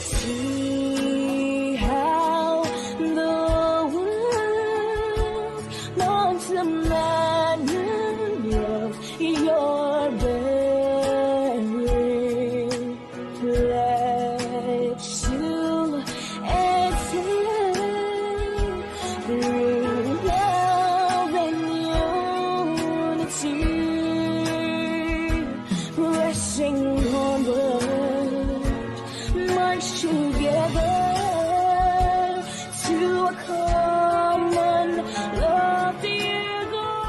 See how the world longs to matter of your very pledge to excel through love and unity, pressing onward, march together to a common loftier goal.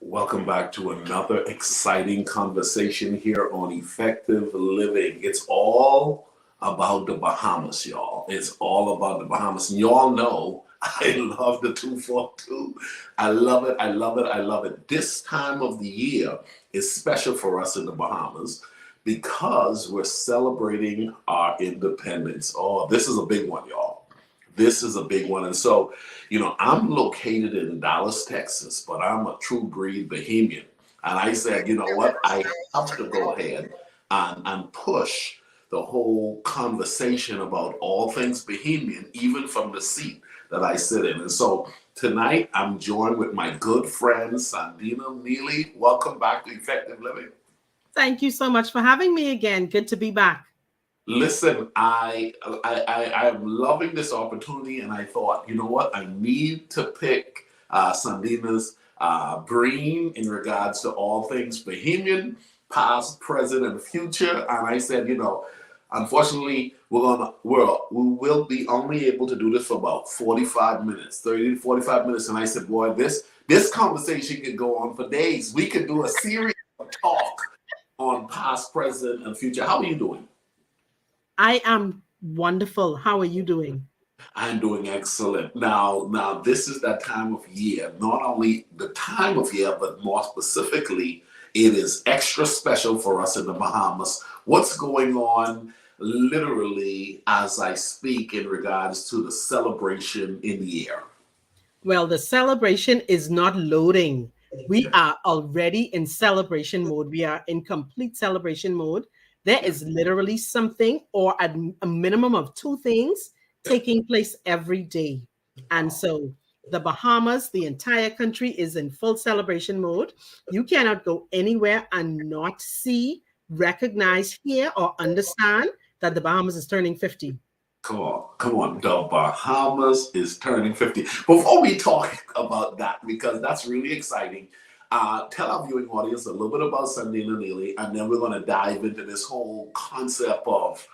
Welcome back to another exciting conversation here on Effective Living. It's all about the Bahamas, y'all. It's all about the Bahamas. And y'all know I love the 242. I love it. I love it. I love it. This time of the year is special for us in the Bahamas because we're celebrating our independence. Oh, this is a big one, y'all. This is a big one. And so, I'm located in Dallas, Texas, but I'm a true breed Bahamian. And I said, you know what? I have to go ahead and push the whole conversation about all things Bahamian, even from the seat that I sit in. And so tonight I'm joined with my good friend, Sandena Neely. Welcome back to Effective Living. Thank you so much for having me again. Good to be back. Listen, I am loving this opportunity, and I thought, you know what? I need to pick Sandena's brain in regards to all things Bahamian, past, present, and future. And I said, unfortunately, we will be only able to do this for about 45 minutes, 30 to 45 minutes. And I said, boy, this conversation could go on for days. We could do a series of talk on past, present, and future. How are you doing? I am wonderful. How are you doing? I'm doing excellent. Now, this is that time of year, not only the time of year, but more specifically, it is extra special for us in the Bahamas. What's going on literally as I speak in regards to the celebration in the air? Well, the celebration is not loading. We are already in celebration mode. We are in complete celebration mode. There is literally something or a minimum of two things taking place every day. And so the Bahamas, the entire country is in full celebration mode. You cannot go anywhere and not see, recognize, hear, or understand that the Bahamas is turning 50. Come on. The Bahamas is turning 50. Before we talk about that, because that's really exciting, tell our viewing audience a little bit about Sandena Neely, and then we're going to dive into this whole concept of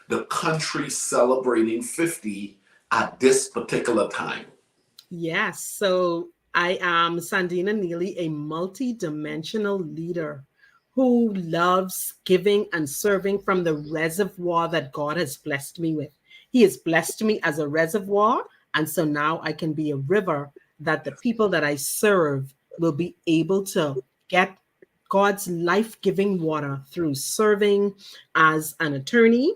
the country celebrating 50 at this particular time. Yes. So I am Sandena Neely, a multi-dimensional leader who loves giving and serving from the reservoir that God has blessed me with. He has blessed me as a reservoir, and so now I can be a river that the people that I serve will be able to get God's life-giving water through serving as an attorney,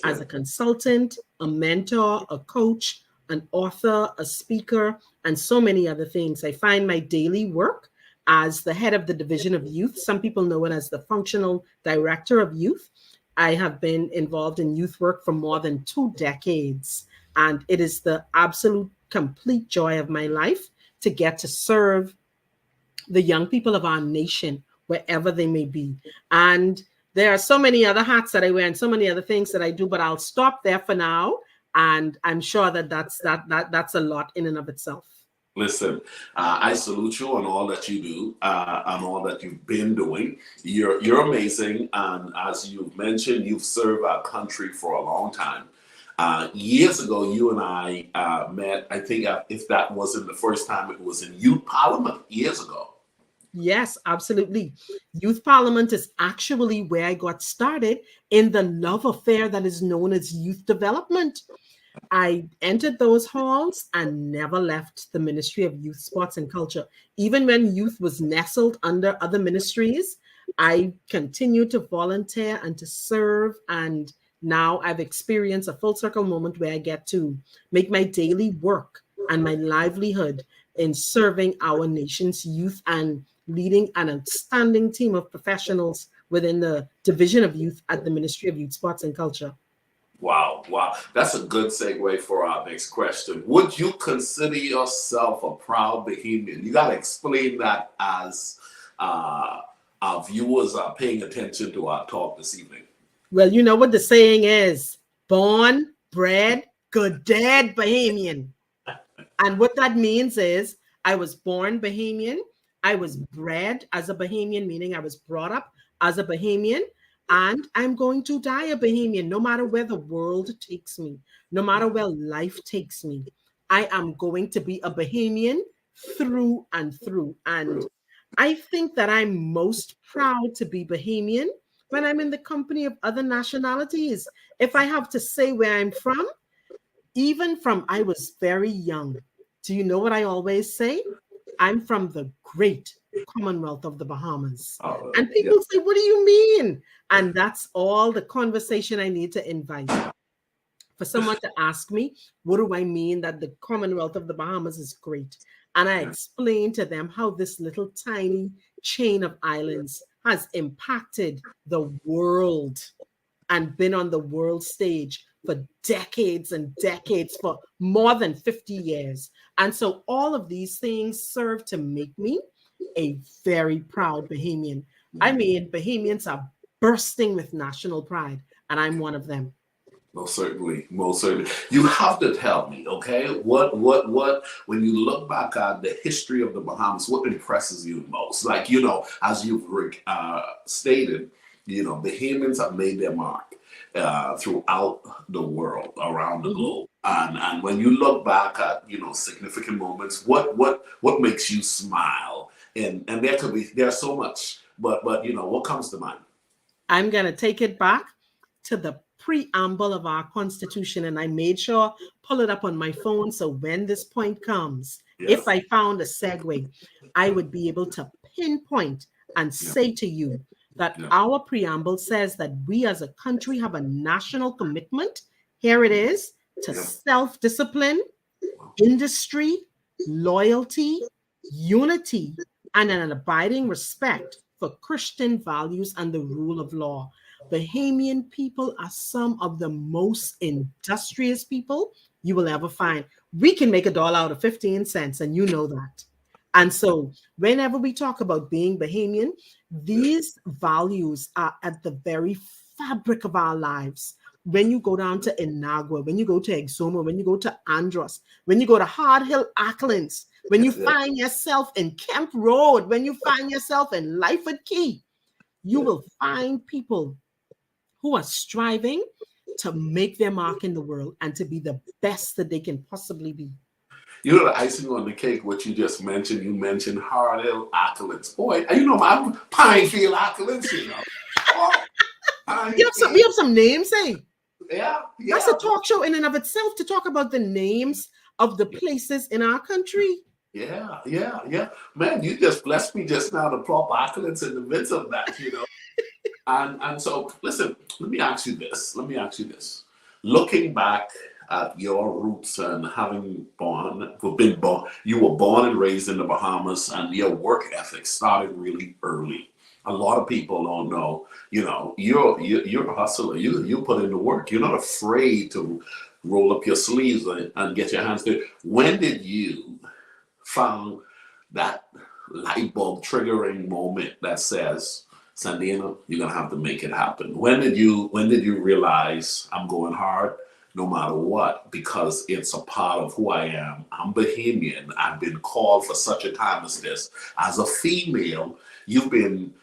as a consultant, a mentor, a coach, an author, a speaker, and so many other things. I find my daily work as the head of the Division of Youth. Some people know it as the Functional Director of Youth. I have been involved in youth work for more than 2 decades, and it is the absolute complete joy of my life to get to serve the young people of our nation, wherever they may be. And there are so many other hats that I wear and so many other things that I do, but I'll stop there for now. And I'm sure that's a lot in and of itself. Listen, I salute you on all that you do, and all that you've been doing. You're amazing. And as you've mentioned, you've served our country for a long time. Years ago, you and I met. I think if that wasn't the first time, it was in Youth Parliament years ago. Yes, absolutely. Youth Parliament is actually where I got started in the love affair that is known as youth development. I entered those halls and never left the Ministry of Youth, Sports and Culture. Even when youth was nestled under other ministries, I continued to volunteer and to serve. And now I've experienced a full circle moment where I get to make my daily work and my livelihood in serving our nation's youth and leading an outstanding team of professionals within the Division of Youth at the Ministry of Youth, Sports and Culture. Wow, wow. That's a good segue for our next question. Would you consider yourself a proud Bahamian? You got to explain that as our viewers are paying attention to our talk this evening. Well, you know what the saying is: born, bred, good, dead Bahamian. And what that means is I was born Bahamian. I was bred as a Bahamian, meaning I was brought up as a Bahamian. And I'm going to die a Bahamian, no matter where the world takes me, no matter where life takes me. I am going to be a Bahamian through and through. And I think that I'm most proud to be Bahamian when I'm in the company of other nationalities. If I have to say where I'm from, even from I was very young, do you know what I always say? I'm from the great Commonwealth of the Bahamas. And people say, what do you mean? And that's all the conversation I need to invite. For someone to ask me, what do I mean that the Commonwealth of the Bahamas is great? And I explain to them how this little tiny chain of islands has impacted the world and been on the world stage for decades and decades, for more than 50 years. And so all of these things serve to make me a very proud Bahamian. I mean, Bahamians are bursting with national pride, and I'm one of them. Most certainly, most certainly. You have to tell me, okay? What? When you look back at the history of the Bahamas, what impresses you most? Like, you know, as you've stated, you know, Bahamians have made their mark throughout the world, around the globe. And when you look back at, you know, significant moments, what makes you smile? And there's so much, but you know, what comes to mind? I'm gonna take it back to the preamble of our Constitution, and I made sure pull it up on my phone so when this point comes, if I found a segue, I would be able to pinpoint and say to you that our preamble says that we as a country have a national commitment. Here it is: to self-discipline, industry, loyalty, unity, and an abiding respect for Christian values and the rule of law. Bahamian people are some of the most industrious people you will ever find. We can make $1 out of 15 cents, and you know that. And so whenever we talk about being Bahamian, these values are at the very fabric of our lives. When you go down to Inagua, when you go to Exuma, when you go to Andros, when you go to Hard Hill Acklands, when you find yourself in Kemp Road, when you find yourself in Lyford Key, you will find people who are striving to make their mark in the world and to be the best that they can possibly be. You know, the icing on the cake, what you just mentioned, you mentioned Hard Hill Accolades. Boy, you know, my Pinefield Accolades, you know. Oh, we have some names, eh? Yeah. That's a talk show in and of itself to talk about the names of the places in our country. Yeah. Man, you just blessed me just now to plop accolades in the midst of that, you know. And so, listen, let me ask you this. Looking back at your roots and having you were born and raised in the Bahamas, and your work ethic started really early. A lot of people don't know, you know, you're a hustler. You put in the work. You're not afraid to roll up your sleeves and get your hands dirty. When did you find that light bulb triggering moment that says, Sandena, you're gonna have to make it happen? When did you realize I'm going hard no matter what, because it's a part of who I am? I'm Bahamian. I've been called for such a time as this. As a female, you've been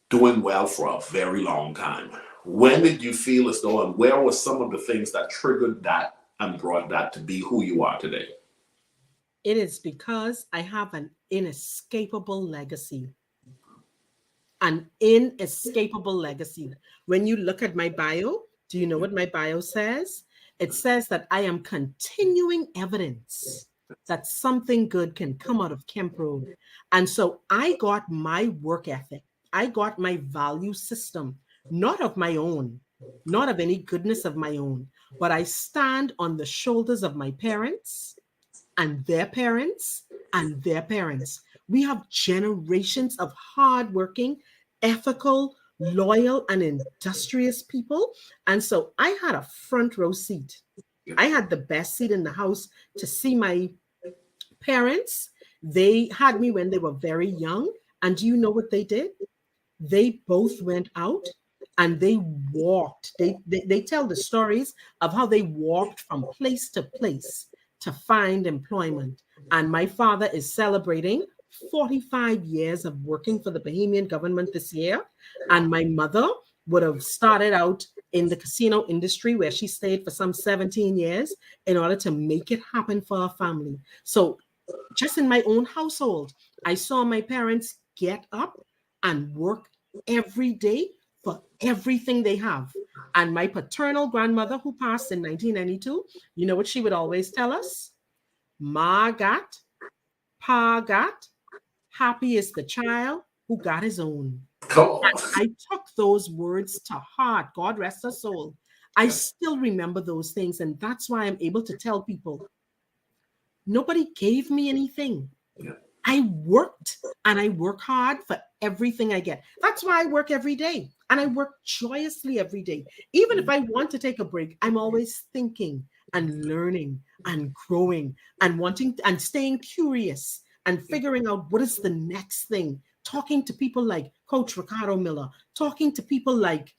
doing well for a very long time. When did you feel as though, and where were some of the things that triggered that and brought that to be who you are today? It is because I have an inescapable legacy. An inescapable legacy. When you look at my bio, do you know what my bio says? It says that I am continuing evidence that something good can come out of Kemp Road. And so I got my work ethic, I got my value system, not of my own, not of any goodness of my own, but I stand on the shoulders of my parents and their parents and their parents. We have generations of hardworking, ethical, loyal, and industrious people. And so I had a front row seat. I had the best seat in the house to see my parents. They had me when they were very young. And do you know what they did? They both went out and they walked. They tell the stories of how they walked from place to place to find employment. And my father is celebrating 45 years of working for the Bahamian government this year. And my mother would have started out in the casino industry where she stayed for some 17 years in order to make it happen for our family. So just in my own household, I saw my parents get up and work every day for everything they have. And my paternal grandmother, who passed in 1992, you know what she would always tell us? Ma got, pa got, happy is the child who got his own. Come on. I took those words to heart. God rest her soul. I still remember those things. And that's why I'm able to tell people nobody gave me anything. Yeah. I worked and I work hard for everything I get. That's why I work every day and I work joyously every day. Even if I want to take a break, I'm always thinking and learning and growing and wanting and staying curious and figuring out what is the next thing. Talking to people like Coach Ricardo Miller, talking to people like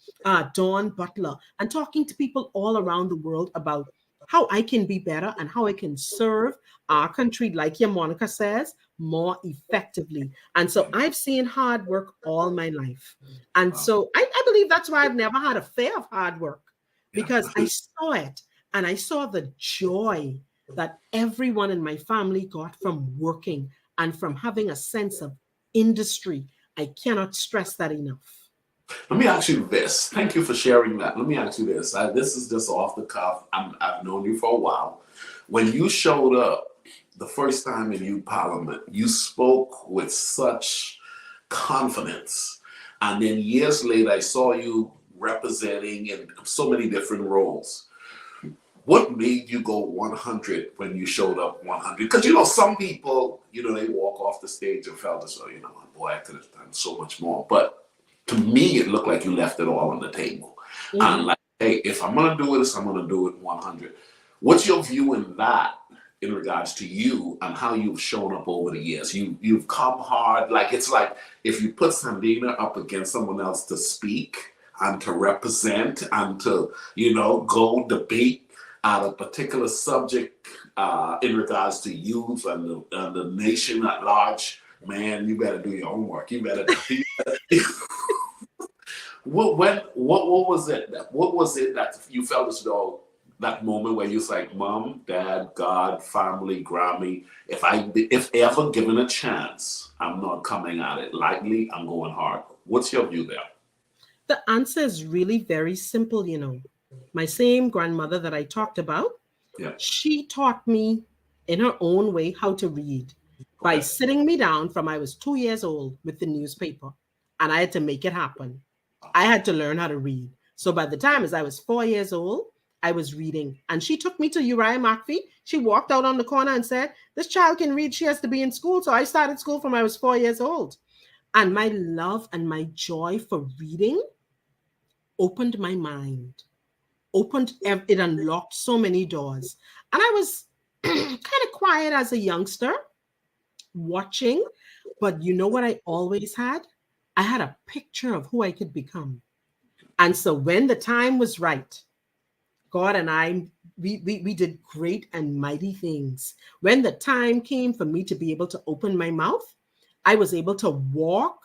Dawn Butler, and talking to people all around the world about how I can be better and how I can serve our country, like your Monica says, more effectively. And so I've seen hard work all my life. And so I believe that's why I've never had a fear of hard work, because I saw it and I saw the joy that everyone in my family got from working and from having a sense of industry. I cannot stress that enough. Let me ask you this. Thank you for sharing that. Let me ask you this. This is just off the cuff. I've known you for a while. When you showed up the first time in youth parliament, you spoke with such confidence. And then years later, I saw you representing in so many different roles. What made you go 100 when you showed up 100? Because, some people, they walk off the stage and felt as though, boy, I could have done so much more. But to me, it looked like you left it all on the table. Mm-hmm. And like, hey, if I'm going to do this, I'm going to do it 100. What's your view in that in regards to you and how you've shown up over the years? You've come hard. It's like if you put Sandena up against someone else to speak and to represent and to, go debate at a particular subject in regards to youth and the nation at large, man, you better do your homework. You better What was it? What was it that you felt as though that moment where you was like, Mom, Dad, God, family, Grammy, if ever given a chance, I'm not coming at it lightly, I'm going hard. What's your view there? The answer is really very simple, My same grandmother that I talked about, she taught me in her own way how to read by sitting me down from I was 2 years old with the newspaper, and I had to make it happen. I had to learn how to read. So by the time as I was 4 years old, I was reading. And she took me to Uriah McPhee. She walked out on the corner and said, this child can read. She has to be in school. So I started school from I was 4 years old. And my love and my joy for reading opened my mind, it unlocked so many doors. And I was kind of quiet as a youngster, watching. But you know what I always had? I had a picture of who I could become. And so when the time was right, God and I, we did great and mighty things. When the time came for me to be able to open my mouth, I was able to walk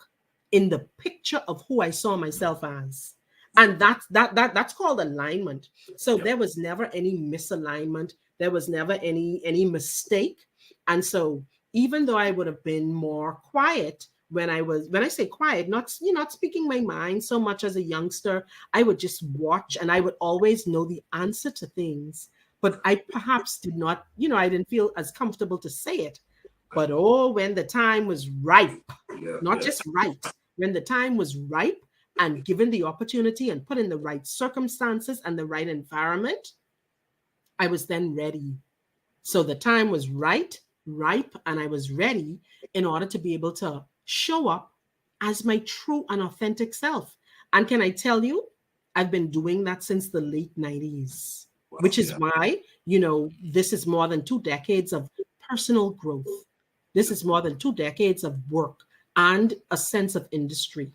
in the picture of who I saw myself as. And that's called alignment. So there was never any misalignment. There was never any mistake. And so even though I would have been more quiet, when I say quiet, not speaking my mind so much as a youngster, I would just watch and I would always know the answer to things. But I perhaps did not, I didn't feel as comfortable to say it. But when the time was ripe, just right, when the time was ripe and given the opportunity and put in the right circumstances and the right environment, I was then ready. So the time was right ripe, and I was ready in order to be able to show up as my true and authentic self. And can I tell you, I've been doing that since the late 90s, Well, which is yeah. why, this is more than 2 decades of personal growth. This is more than 2 decades of work and a sense of industry.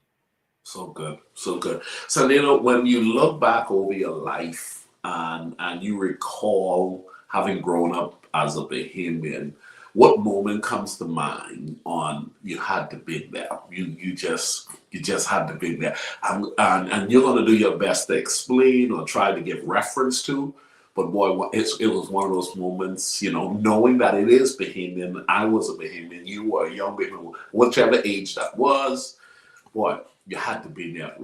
So good, so good. So, when you look back over your life and you recall having grown up as a Bahamian, what moment comes to mind on you had to be there? You just had to be there, and you're going to do your best to explain or try to give reference to. But boy, it was one of those moments, knowing that it is Bahamian. I was a Bahamian. You were a young Bahamian, whichever age that was. Boy, you had to be there.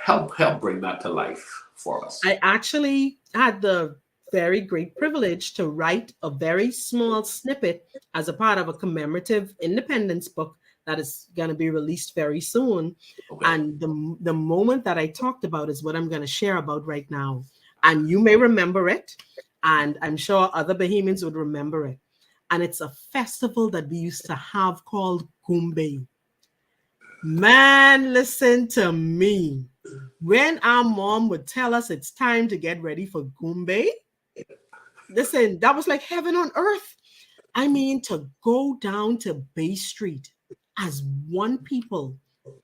Help bring that to life for us. I actually had the very great privilege to write a very small snippet as a part of a commemorative independence book that is going to be released very soon. Okay. And the moment that I talked about is what I'm going to share about right now. And you may remember it, and I'm sure other Bahamians would remember it. And it's a festival that we used to have called Gumbe. Man, listen to me. When our mom would tell us it's time to get ready for Gumbe, listen, that was like heaven on earth. I mean, to go down to Bay Street as one people,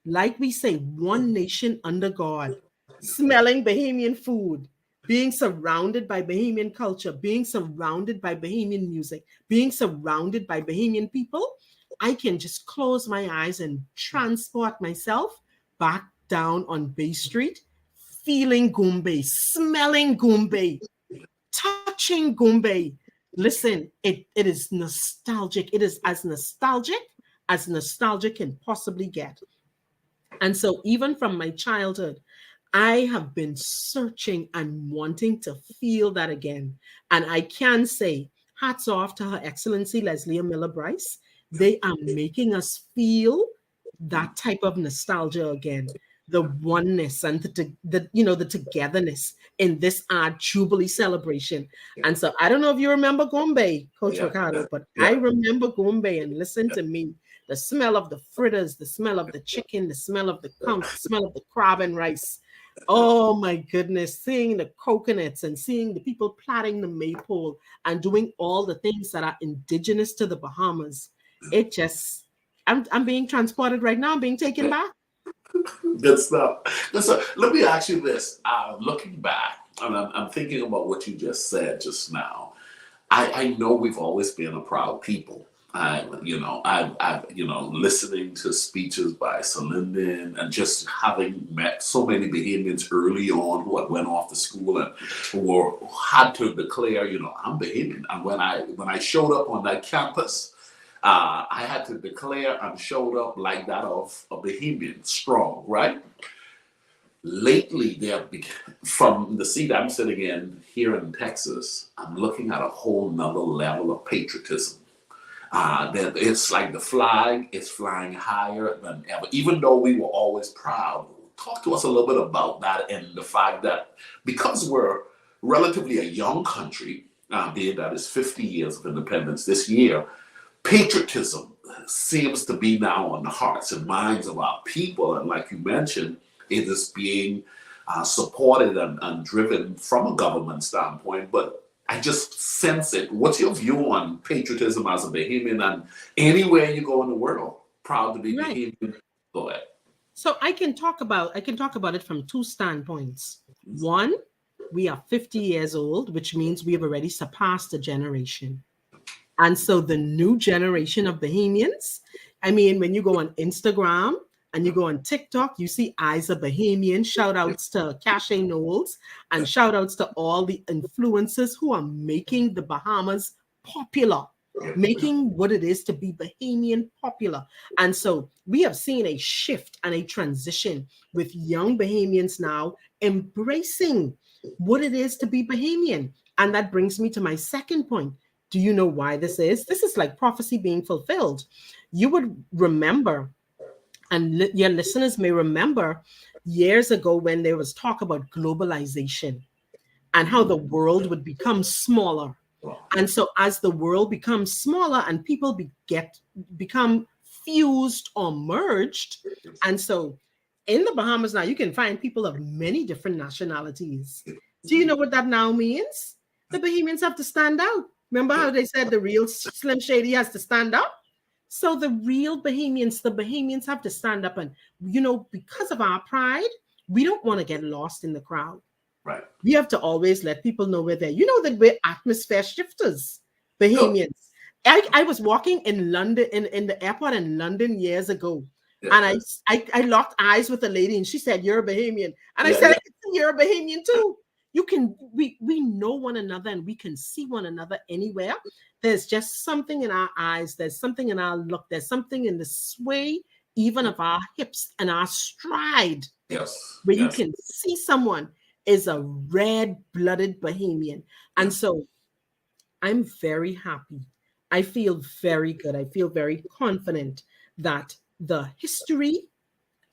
like we say, one nation under God, smelling Bahamian food, being surrounded by Bahamian culture, being surrounded by Bahamian music, being surrounded by Bahamian people, I can just close my eyes and transport myself back down on Bay Street, feeling Gumbe, smelling Gumbe, touching Gumbe. Listen, it is nostalgic. It is as nostalgic can possibly get. And so, even from my childhood, I have been searching and wanting to feel that again. And I can say, hats off to Her Excellency Leslie Miller Bryce. They are making us feel that type of nostalgia again, the oneness and the togetherness in this art jubilee celebration. Yeah. And so I don't know if you remember Gombe, Coach Yeah. Ricardo, but I Yeah. remember Gombe, and listen Yeah. to me. The smell of the fritters, the smell of the chicken, the smell of the conch, the smell of the crab and rice. Oh my goodness, seeing the coconuts and seeing the people plaiting the maypole and doing all the things that are indigenous to the Bahamas. It just, I'm being transported right now. I'm being taken back. Good stuff. Good stuff. Let me ask you this. Looking back, and I'm thinking about what you just said just now. I know we've always been a proud people. Listening to speeches by Sandena and just having met so many Bahamians early on who had went off to school and had to declare, I'm Bahamian. And when I showed up on that campus, I had to declare and showed up like that of a Bahamian, strong, right? Lately, from the seat I'm sitting in here in Texas, I'm looking at a whole nother level of patriotism. That it's like the flag is flying higher than ever, even though we were always proud. Talk to us a little bit about that and the fact that because we're relatively a young country, being that it's 50 years of independence this year, patriotism seems to be now on the hearts and minds of our people. And like you mentioned, it is being supported and driven from a government standpoint, but I just sense it. What's your view on patriotism as a Bahamian and anywhere you go in the world? Proud to be Right. Bahamian. Go ahead. So I can talk about it from two standpoints. One, we are 50 years old, which means we have already surpassed a generation. And so the new generation of Bahamians, I mean, when you go on Instagram and you go on TikTok, you see Eyes of Bahamian, shout outs to Cache Knowles, and shout outs to all the influencers who are making the Bahamas popular, making what it is to be Bahamian popular. And so we have seen a shift and a transition with young Bahamians now embracing what it is to be Bahamian. And that brings me to my second point. Do you know why this is? This is like prophecy being fulfilled. You would remember, and your listeners may remember, years ago when there was talk about globalization and how the world would become smaller. Wow. And so as the world becomes smaller and people become fused or merged, and so in the Bahamas now you can find people of many different nationalities. Do you know what that now means? The Bahamians have to stand out. Remember how they said the real Slim Shady has to stand up? So the Bahamians have to stand up, and because of our pride, we don't want to get lost in the crowd. Right. We have to always let people know we're there. You know that we're atmosphere shifters, Sure. Bahamians. I was walking in London, in the airport in London years ago, Yeah. and I locked eyes with a lady, and she said, "You're a Bahamian," and I Yeah. said, Yeah. "I can see you're a Bahamian too." We know one another, and we can see one another anywhere. There's just something in our eyes. There's something in our look. There's something in the sway, even of our hips and our stride, Yes. where you Yes. can see someone is a red-blooded Bahamian. And Yes. so I'm very happy. I feel very good. I feel very confident that the history,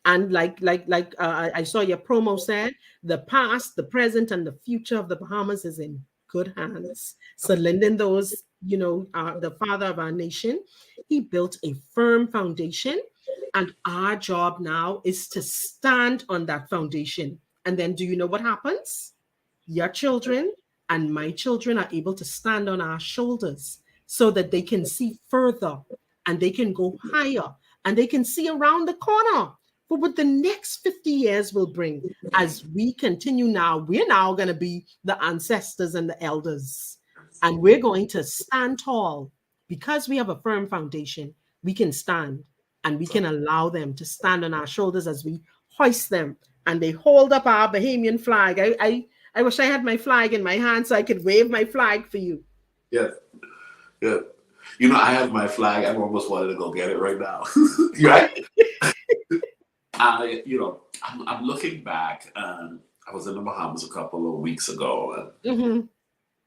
and I saw your promo said, the past, the present, and the future of the Bahamas is in good hands. So Lyndon, the father of our nation, he built a firm foundation, and our job now is to stand on that foundation. And then, do you know what happens? Your children and my children are able to stand on our shoulders so that they can see further, and they can go higher, and they can see around the corner for what the next 50 years will bring. As we continue now, we're now going to be the ancestors and the elders, and we're going to stand tall. Because we have a firm foundation, we can stand, and we can allow them to stand on our shoulders as we hoist them, and they hold up our Bahamian flag. I wish I had my flag in my hand so I could wave my flag for you. Yes. Yeah. I have my flag. I almost wanted to go get it right now. Right? I'm looking back, and I was in the Bahamas a couple of weeks ago, and Mhm.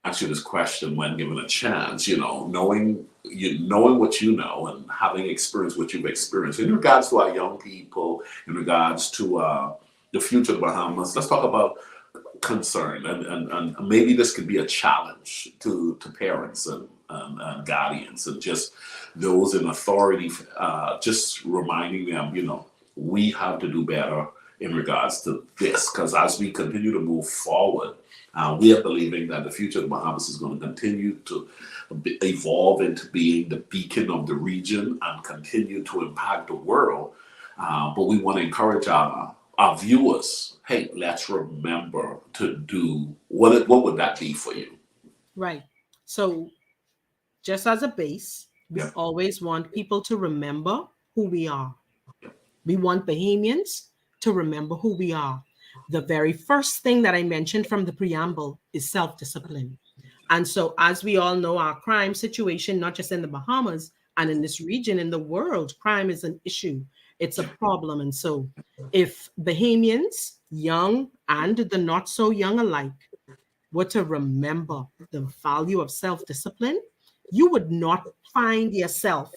asked you this question when given a chance. Knowing what you know and having experienced what you've experienced in regards to our young people, in regards to the future of the Bahamas. Let's talk about concern, and maybe this could be a challenge to parents and guardians and just those in authority, just reminding them, we have to do better in regards to this, because as we continue to move forward, we are believing that the future of the Bahamas is going to continue to evolve into being the beacon of the region and continue to impact the world. But we want to encourage our viewers. Hey, let's remember to do what would that be for you? Right. So, just as a base, we Yeah. always want people to remember who we are. We want Bahamians to remember who we are. The very first thing that I mentioned from the preamble is self-discipline. And so, as we all know, our crime situation, not just in the Bahamas and in this region, in the world, crime is an issue. It's a problem. And so, if Bahamians, young and the not so young alike, were to remember the value of self-discipline, you would not find yourself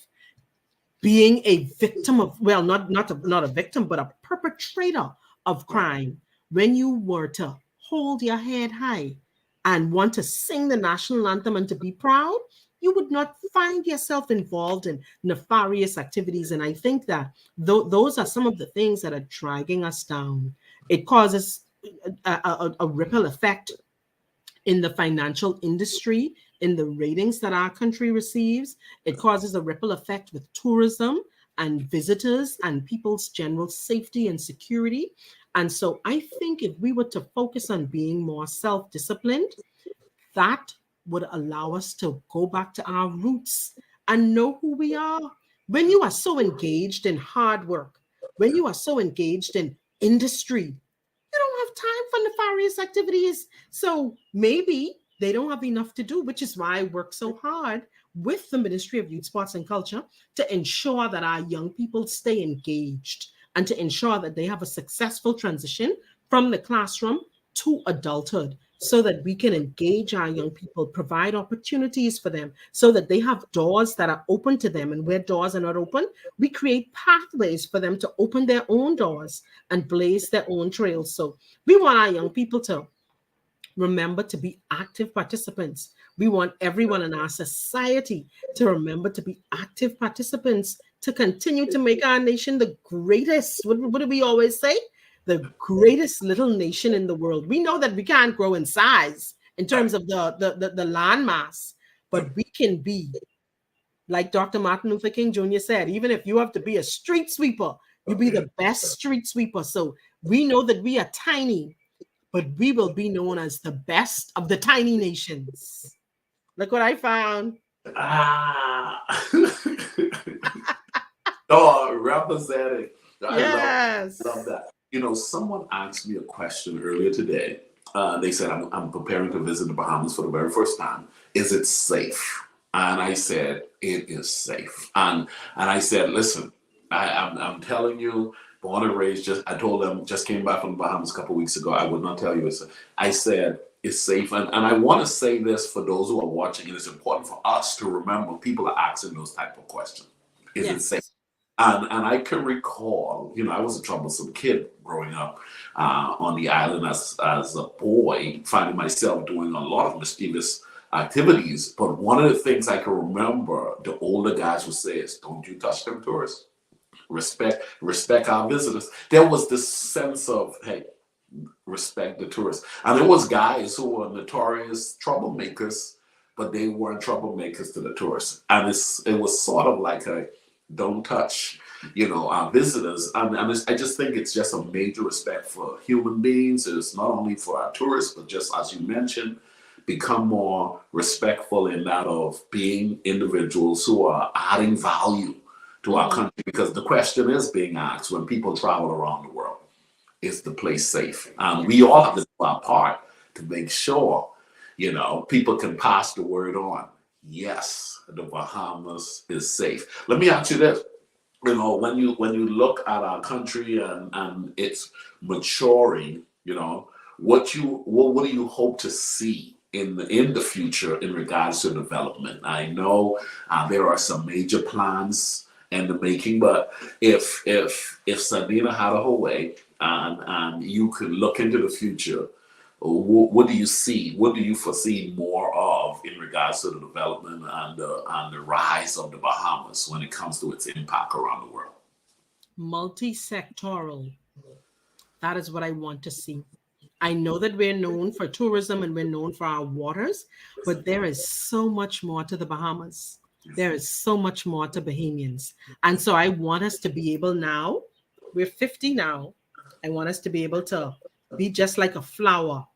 being a victim of, well, not a victim, but a perpetrator of crime. When you were to hold your head high and want to sing the national anthem and to be proud, you would not find yourself involved in nefarious activities. And I think that those are some of the things that are dragging us down. It causes a ripple effect in the financial industry, in the ratings that our country receives. It causes a ripple effect with tourism and visitors and people's general safety and security. And so I think if we were to focus on being more self-disciplined, that would allow us to go back to our roots and know who we are. When you are so engaged in hard work, when you are so engaged in industry, you don't have time for nefarious activities. So maybe they don't have enough to do, which is why I work so hard with the Ministry of Youth, Sports and Culture to ensure that our young people stay engaged and to ensure that they have a successful transition from the classroom to adulthood, so that we can engage our young people, provide opportunities for them, so that they have doors that are open to them. And where doors are not open, we create pathways for them to open their own doors and blaze their own trails. So we want our young people to remember to be active participants. We want everyone in our society to remember to be active participants, to continue to make our nation the greatest. What do we always say? The greatest little nation in the world. We know that we can't grow in size in terms of the land mass, but we can be, like Dr. Martin Luther King Jr. said, even if you have to be a street sweeper, you be the best street sweeper. So we know that we are tiny, but we will be known as the best of the tiny nations. Look what I found. Ah. Oh, representing. Yes. Love that. You know, someone asked me a question earlier today. They said, I'm preparing to visit the Bahamas for the very first time. Is it safe? And I said, it is safe. And I said, listen, I'm telling you, born and raised, I told them, just came back from the Bahamas a couple of weeks ago. I would not tell you. I said, it's safe. And I want to say this for those who are watching. It is important for us to remember people are asking those type of questions. Is it safe? And I can recall, you know, I was a troublesome kid growing up on the island as a boy, finding myself doing a lot of mischievous activities. But one of the things I can remember the older guys would say is, don't you touch them tourists. Respect our visitors. There was this sense of, hey, respect the tourists. And there was guys who were notorious troublemakers, but they weren't troublemakers to the tourists. And it was sort of like a don't touch, you know, our visitors. And I just think it's just a major respect for human beings. It's not only for our tourists, but just as you mentioned, become more respectful in that of being individuals who are adding value to our country. Because the question is being asked when people travel around the world, is the place safe? We all have to do our part to make sure, you know, people can pass the word on. Yes, the Bahamas is safe. Let me ask you this. You know, when you look at our country and it's maturing, you know, what do you hope to see in the future in regards to development? I know there are some major plans in the making, but if Sandena had a whole way and you could look into the future, what do you see? What do you foresee more of in regards to the development and the rise of the Bahamas when it comes to its impact around the world? Multi-sectoral. That is what I want to see. I know that we're known for tourism and we're known for our waters, but there is so much more to the Bahamas. There is so much more to Bahamians. And so I want us to be able now, we're 50 now, I want us to be able to be just like a flower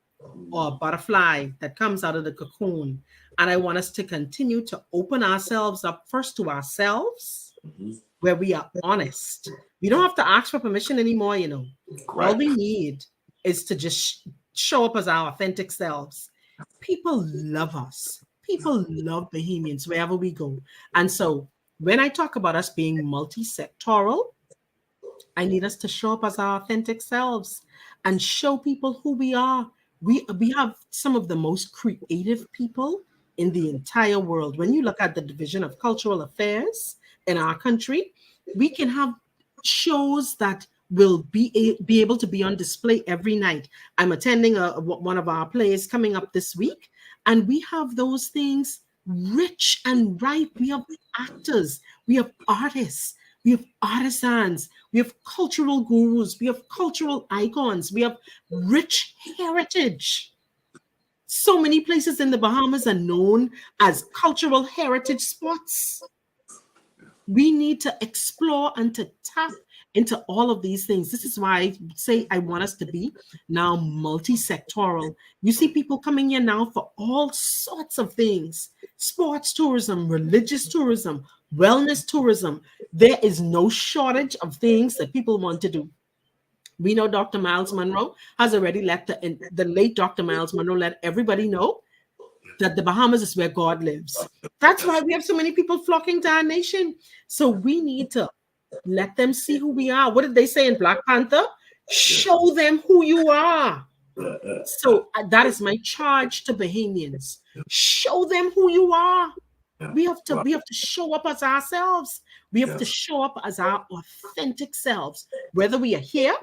or a butterfly that comes out of the cocoon. And I want us to continue to open ourselves up first to ourselves, where we are honest. We don't have to ask for permission anymore, you know. All we need is to just show up as our authentic selves. People love us. People love Bahamians wherever we go. And so when I talk about us being multi-sectoral, I need us to show up as our authentic selves and show people who we are. We have some of the most creative people in the entire world. When you look at the Division of Cultural Affairs in our country, we can have shows that will be able to be on display every night. I'm attending one of our plays coming up this week, and we have those things rich and ripe. We have actors, we have artists, we have artisans, we have cultural gurus, we have cultural icons, we have rich heritage. So many places in the Bahamas are known as cultural heritage spots. We need to explore and to tap into all of these things. This is why I say I want us to be now multi-sectoral. You see people coming here now for all sorts of things: sports tourism, religious tourism, wellness tourism. There is no shortage of things that people want to do. We know Dr. Miles Monroe has already let the late Dr. Miles Monroe let everybody know that the Bahamas is where God lives. That's why we have so many people flocking to our nation. So we need to let them see who we are. What did they say in Black Panther? Show them who you are. So that is my charge to Bahamians. Show them who you are. We have to show up as ourselves. We have to show up as our authentic selves, whether we are here,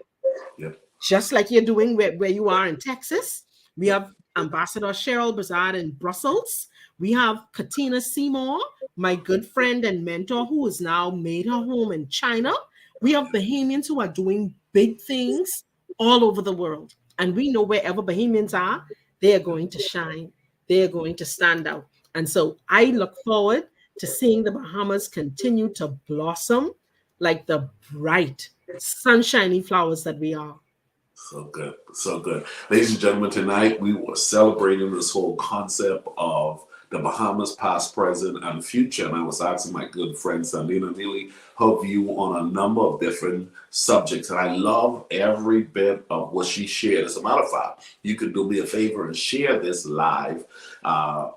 just like you're doing where you are in Texas. We have Ambassador Cheryl Brazard in Brussels. We have Katina Seymour, my good friend and mentor, who has now made her home in China. We have Bahamians who are doing big things all over the world. And we know wherever Bahamians are, they are going to shine. They are going to stand out. And so I look forward to seeing the Bahamas continue to blossom like the bright, sunshiny flowers that we are. So good, so good. Ladies and gentlemen, tonight we were celebrating this whole concept of the Bahamas, past, present, and future. And I was asking my good friend Sandena Neely her view on a number of different subjects. And I love every bit of what she shared. As a matter of fact, you could do me a favor and share this live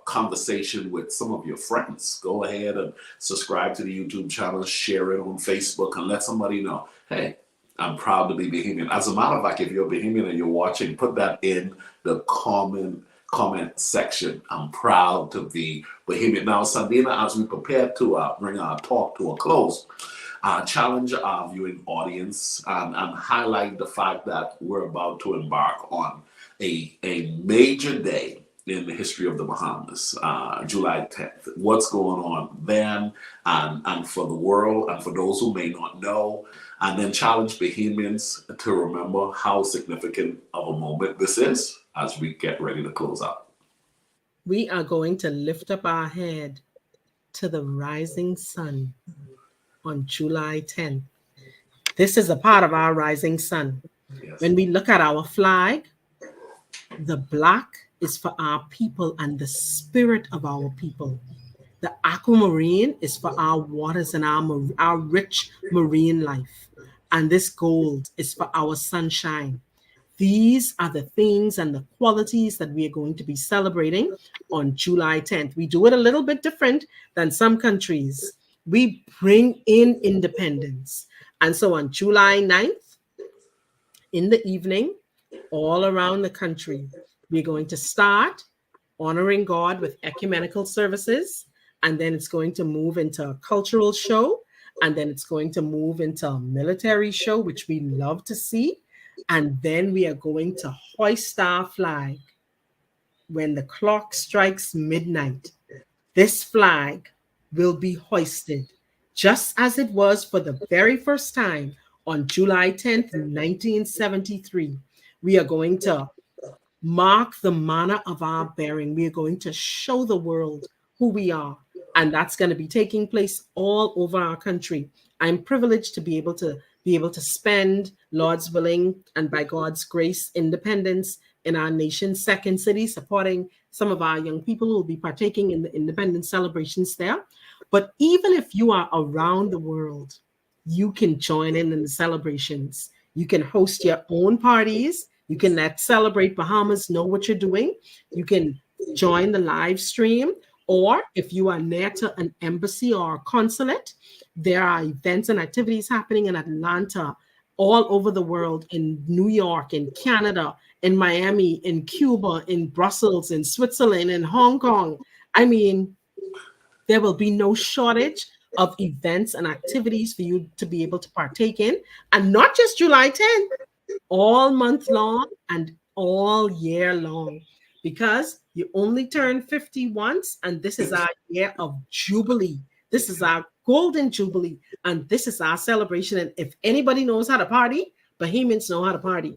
conversation with some of your friends. Go ahead and subscribe to the YouTube channel, share it on Facebook, and let somebody know, hey, I'm proud to be Bahamian. As a matter of fact, if you're Bahamian and you're watching, put that in the comment section. I'm proud to be Bahamian. Now, Sandena, as we prepare to bring our talk to a close, challenge our viewing audience and highlight the fact that we're about to embark on a major day in the history of the Bahamas, July 10th. What's going on then and for the world and for those who may not know, and then challenge Bahamians to remember how significant of a moment this is as we get ready to close out. We are going to lift up our head to the rising sun on July 10th. This is a part of our rising sun. Yes. When we look at our flag, the black is for our people and the spirit of our people. The aquamarine is for our waters and our rich marine life. And this gold is for our sunshine. These are the things and the qualities that we are going to be celebrating on July 10th. We do it a little bit different than some countries. We bring in independence. And so on July 9th, in the evening, all around the country, we're going to start honoring God with ecumenical services, and then it's going to move into a cultural show, and then it's going to move into a military show, which we love to see, and then we are going to hoist our flag when the clock strikes midnight. This flag will be hoisted just as it was for the very first time on July 10th, 1973. We are going to mark the manner of our bearing. We are going to show the world who we are. And that's going to be taking place all over our country. I'm privileged to be able to spend, Lord's willing, and by God's grace, independence in our nation's second city, supporting some of our young people who will be partaking in the independence celebrations there. But even if you are around the world, you can join in the celebrations. You can host your own parties. You can let Celebrate Bahamas know what you're doing. You can join the live stream. Or if you are near to an embassy or a consulate, there are events and activities happening in Atlanta, all over the world, in New York, in Canada, in Miami, in Cuba, in Brussels, in Switzerland, in Hong Kong. I mean, there will be no shortage of events and activities for you to be able to partake in. And not just July 10th, all month long and all year long. Because you only turn 50 once, and this is our year of Jubilee. This is our golden Jubilee, and this is our celebration. And if anybody knows how to party, Bahamians know how to party.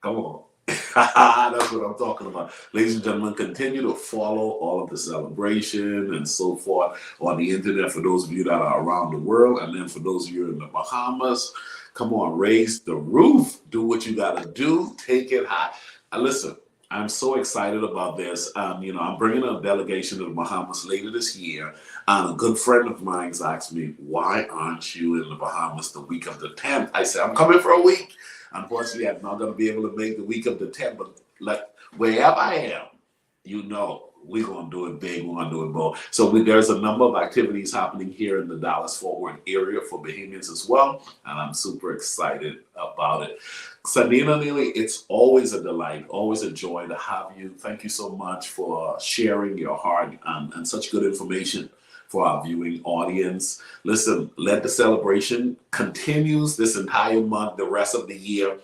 Come on. That's what I'm talking about. Ladies and gentlemen, continue to follow all of the celebration and so forth on the internet for those of you that are around the world. And then for those of you in the Bahamas, come on, raise the roof. Do what you got to do. Take it high. And listen, I'm so excited about this. I'm bringing a delegation to the Bahamas later this year. And a good friend of mine asked me, why aren't you in the Bahamas the week of the 10th? I said, I'm coming for a week. Unfortunately, I'm not going to be able to make the week of the 10th. But like wherever I am, we're going to do it big. We're going to do it bold. So there's a number of activities happening here in the Dallas-Fort Worth area for Bahamians as well. And I'm super excited about it. Sandena Neely, it's always a delight, always a joy to have you. Thank you so much for sharing your heart and such good information for our viewing audience. Listen, let the celebration continues this entire month, the rest of the year.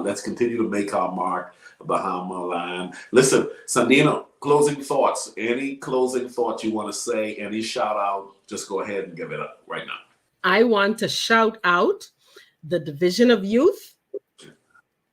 Let's continue to make our mark, Bahama land. Listen, Sandena, closing thoughts. Any closing thoughts you want to say? Any shout out? Just go ahead and give it up right now. I want to shout out the Division of Youth.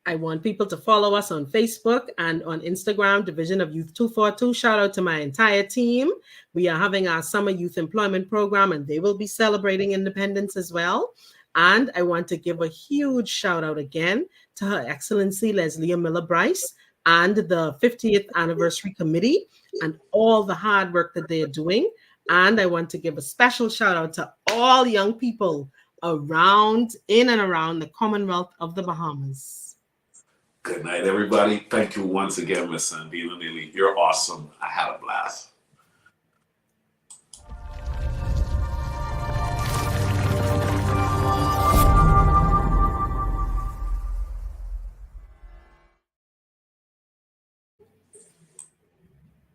I want people to follow us on Facebook and on Instagram, Division of Youth 242. Shout out to my entire team. We are having our summer youth employment program, and they will be celebrating independence as well. And I want to give a huge shout out again to Her Excellency Leslie Miller Bryce and the 50th Anniversary Committee and all the hard work that they are doing. And I want to give a special shout out to all young people in and around the Commonwealth of the Bahamas. Good night, everybody. Thank you once again, Miss Sandena Neely. You're awesome. I had a blast.